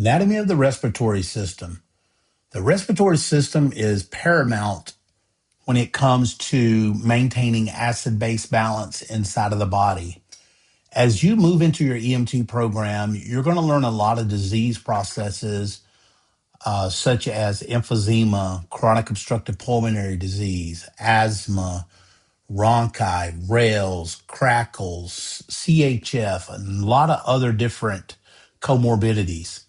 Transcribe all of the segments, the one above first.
Anatomy of the respiratory system. The respiratory system is paramount when it comes to maintaining acid-base balance inside of the body. As you move into your EMT program, you're going to learn a lot of disease processes such as emphysema, chronic obstructive pulmonary disease, asthma, rhonchi, rales, crackles, CHF, and a lot of other different comorbidities.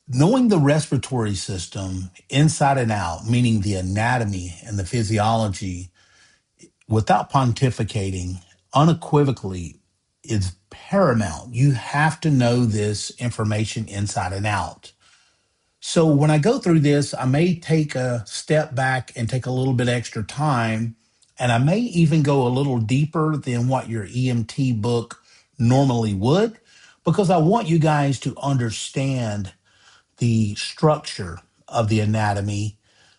Knowing the respiratory system inside and out, meaning the anatomy and the physiology, without pontificating, unequivocally is paramount. You have to know this information inside and out. So when I go through this, I may take a step back and take a little bit extra time, and I may even go a little deeper than what your EMT book normally would, because I want you guys to understand the structure of the anatomy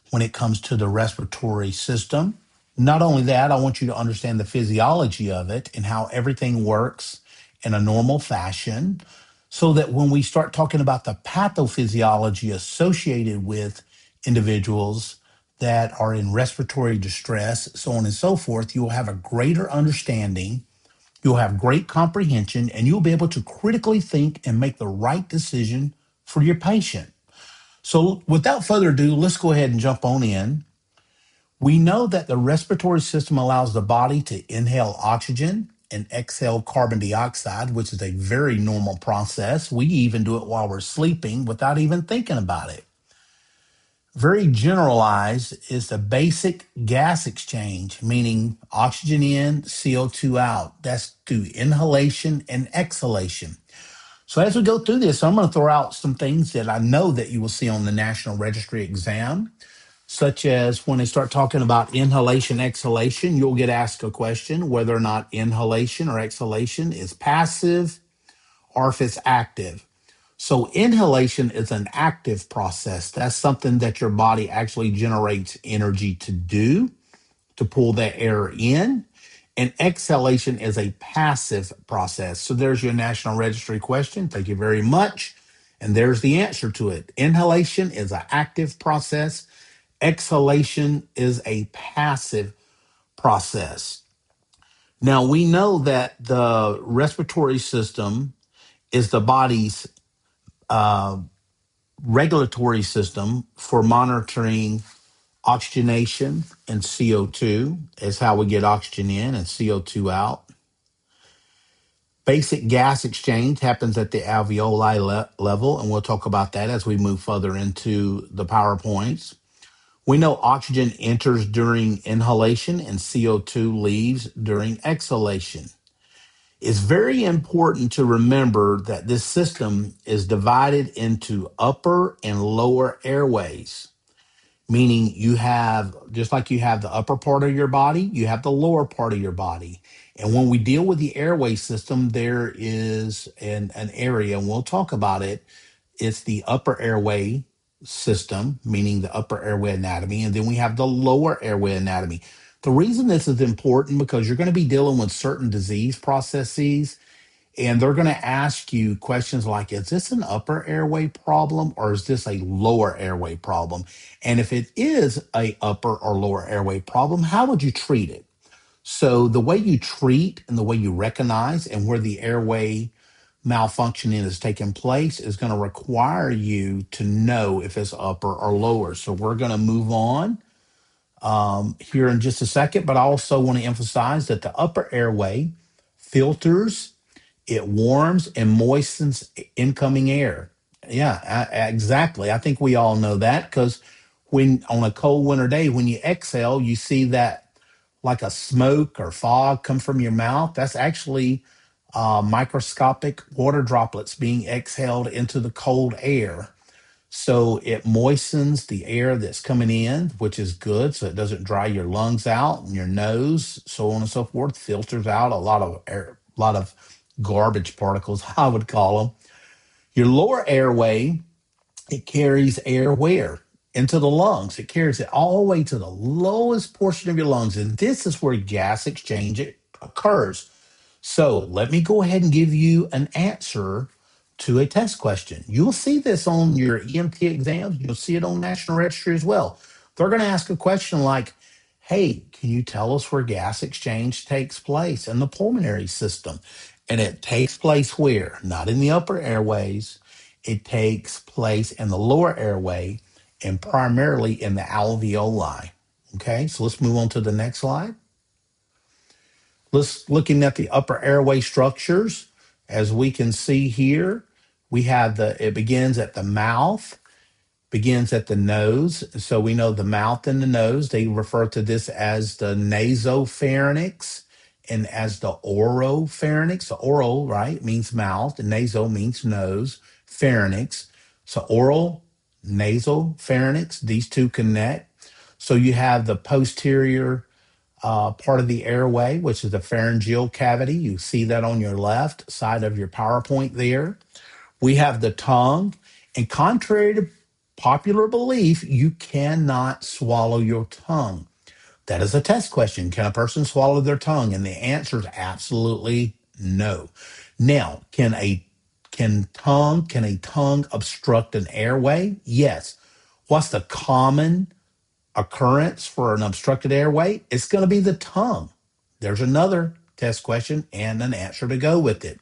when it comes to the respiratory system. Not only that, I want you to understand the physiology of it and how everything works in a normal fashion, so that when we start talking about the pathophysiology associated with individuals that are in respiratory distress, so on and so forth, you'll have a greater understanding, you'll have great comprehension, and you'll be able to critically think and make the right decision for your patient. So without further ado, let's go ahead and jump on in. We know that the respiratory system allows the body to inhale oxygen and exhale carbon dioxide, which is a very normal process. We even do it while we're sleeping without even thinking about it. Very generalized is the basic gas exchange, meaning oxygen in, CO2 out. That's through inhalation and exhalation. So as we go through this, I'm going to throw out some things that I know that you will see on the National Registry exam, such as when they start talking about inhalation, exhalation, you'll get asked a question whether or not inhalation or exhalation is passive or if it's active. So inhalation is an active process. That's something that your body actually generates energy to do, to pull that air in. And exhalation is a passive process. So there's your National Registry question. Thank you very much. And there's the answer to it. Inhalation is an active process. Exhalation is a passive process. Now, we know that the respiratory system is the body's regulatory system for monitoring oxygenation and CO2, is how we get oxygen in and CO2 out. Basic gas exchange happens at the alveoli level, and we'll talk about that as we move further into the PowerPoints. We know oxygen enters during inhalation and CO2 leaves during exhalation. It's very important to remember that this system is divided into upper and lower airways, meaning you have, just like you have the upper part of your body, you have the lower part of your body. And when we deal with the airway system, there is an area, and we'll talk about it. It's the upper airway system, meaning the upper airway anatomy, and then we have the lower airway anatomy. The reason this is important because you're going to be dealing with certain disease processes, and they're going to ask you questions like, is this an upper airway problem or is this a lower airway problem? And if it is a upper or lower airway problem, how would you treat it? So the way you treat and the way you recognize and where the airway malfunctioning is taking place is going to require you to know if it's upper or lower. So we're going to move on here in just a second, but I also want to emphasize that the upper airway filters, it warms and moistens incoming air. Yeah, exactly. I think we all know that because when on a cold winter day, when you exhale, you see that like a smoke or fog come from your mouth. That's actually microscopic water droplets being exhaled into the cold air. So it moistens the air that's coming in, which is good. So it doesn't dry your lungs out and your nose, so on and so forth. Filters out a lot of air, a lot of garbage particles, I would call them. Your lower airway, it carries air where? Into the lungs. It carries it all the way to the lowest portion of your lungs. And this is where gas exchange occurs. So let me go ahead and give you an answer to a test question. You'll see this on your EMT exams. You'll see it on National Registry as well. They're going to ask a question like, hey, can you tell us where gas exchange takes place in the pulmonary system? And it takes place where? Not in the upper airways. It takes place in the lower airway and primarily in the alveoli. Okay, so let's move on to the next slide. Let's looking at the upper airway structures. As we can see here, we have it begins at the mouth, begins at the nose. So we know the mouth and the nose, they refer to this as the nasopharynx and as the oropharynx. The oral, right, means mouth, and naso means nose, pharynx. So oral, nasal, pharynx, these two connect. So you have the posterior part of the airway, which is the pharyngeal cavity. You see that on your left side of your PowerPoint there. We have the tongue. And contrary to popular belief, you cannot swallow your tongue. That is a test question. Can a person swallow their tongue? And the answer is absolutely no. Now, can a tongue obstruct an airway? Yes. What's the common occurrence for an obstructed airway? It's going to be the tongue. There's another test question and an answer to go with it.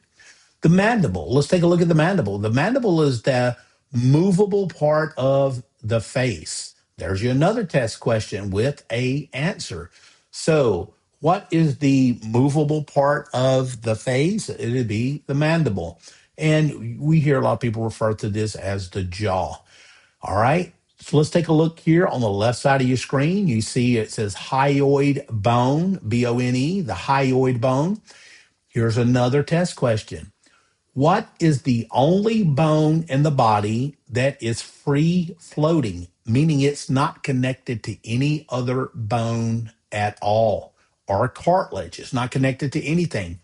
The mandible. Let's take a look at the mandible. The mandible is the movable part of the face. There's you another test question with a answer. So, what is the movable part of the face? It would be the mandible. And we hear a lot of people refer to this as the jaw. All right. So let's take a look here on the left side of your screen. You see it says hyoid bone, B-O-N-E, the hyoid bone. Here's another test question. What is the only bone in the body that is free floating, meaning it's not connected to any other bone at all, or cartilage? It's not connected to anything.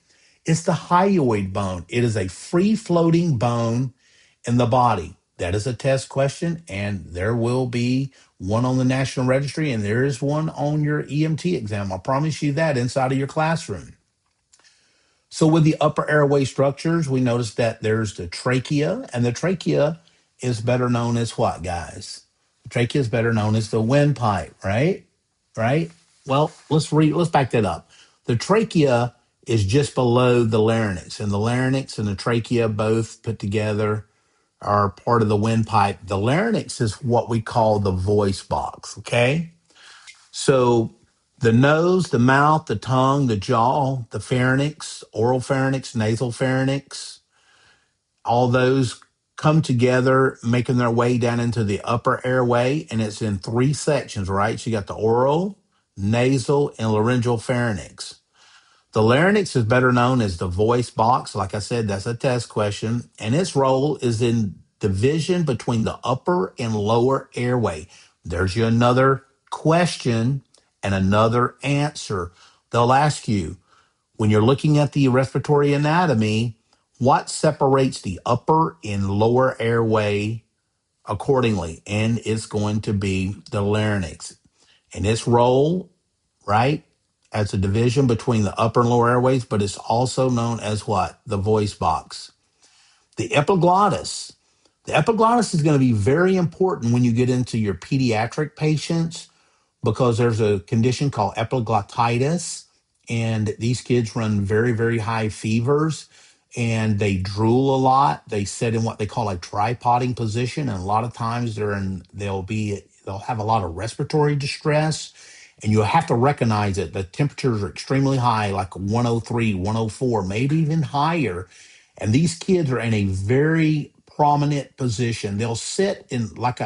It's the hyoid bone. It is a free floating bone in the body. That is a test question, and there will be one on the National Registry, and there is one on your EMT exam. I promise you that inside of your classroom. So with the upper airway structures, we notice that there's the trachea, and the trachea is better known as what, guys? The trachea is better known as the windpipe, right? Right? Well, let's back that up. The trachea is just below the larynx, and the larynx and the trachea both put together are part of the windpipe. The larynx is what we call the voice box, okay? So the nose, the mouth, the tongue, the jaw, the pharynx, oral pharynx, nasal pharynx, all those come together, making their way down into the upper airway, and it's in three sections, right? So you got the oral, nasal, and laryngeal pharynx. The larynx is better known as the voice box. Like I said, that's a test question. And its role is in division between the upper and lower airway. There's you another question and another answer. They'll ask you, when you're looking at the respiratory anatomy, what separates the upper and lower airway accordingly? And it's going to be the larynx. And its role, right, as a division between the upper and lower airways, but it's also known as what? The voice box. The epiglottis. The epiglottis is going to be very important when you get into your pediatric patients because there's a condition called epiglottitis, and these kids run very, very high fevers and they drool a lot. They sit in what they call a tripoding position, and a lot of times they'll have a lot of respiratory distress, and you'll have to recognize it. The temperatures are extremely high, like 103, 104, maybe even higher. And these kids are in a very prominent position. They'll sit in like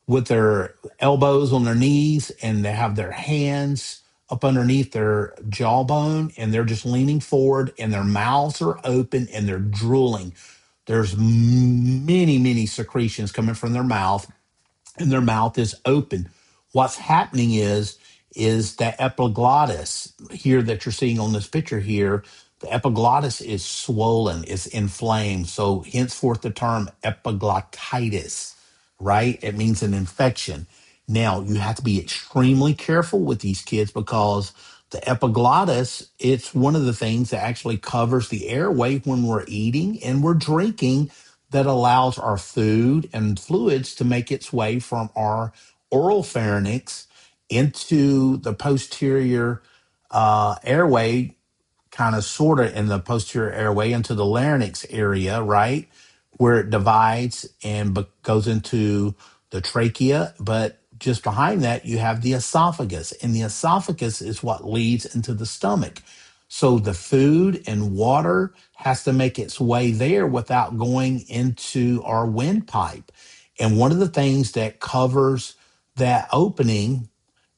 with their elbows on their knees, and they have their hands up underneath their jawbone, and they're just leaning forward, and their mouths are open and they're drooling. There's many, many secretions coming from their mouth, and their mouth is open. What's happening is that epiglottis here that you're seeing on this picture here, the epiglottis is swollen, it's inflamed. So henceforth the term epiglottitis, right? It means an infection. Now you have to be extremely careful with these kids because The epiglottis, it's one of the things that actually covers the airway when we're eating and we're drinking, that allows our food and fluids to make its way from our oral pharynx into the posterior airway, kind of sort of in the posterior airway into the larynx area, right? Where it divides and goes into the trachea. But just behind that, you have the esophagus, and the esophagus is what leads into the stomach. So the food and water has to make its way there without going into our windpipe. And one of the things that covers that opening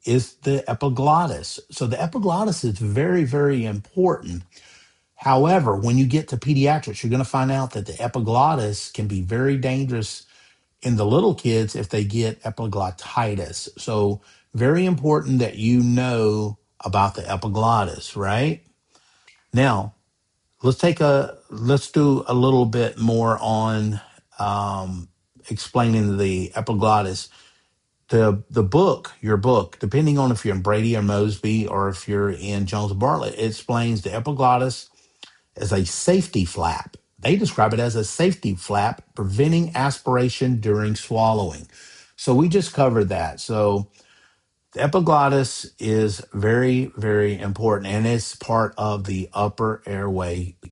is the epiglottis. So the epiglottis is very, very important. However, when you get to pediatrics, you're going to find out that the epiglottis can be very dangerous in the little kids if they get epiglottitis. So very important that you know about the epiglottis, right? Now, let's do a little bit more on explaining the epiglottis. The book, your book, depending on if you're in Brady or Mosby or if you're in Jones Bartlett, it explains the epiglottis as a safety flap. They describe it as a safety flap preventing aspiration during swallowing. So we just covered that. So the epiglottis is very, very important, and it's part of the upper airway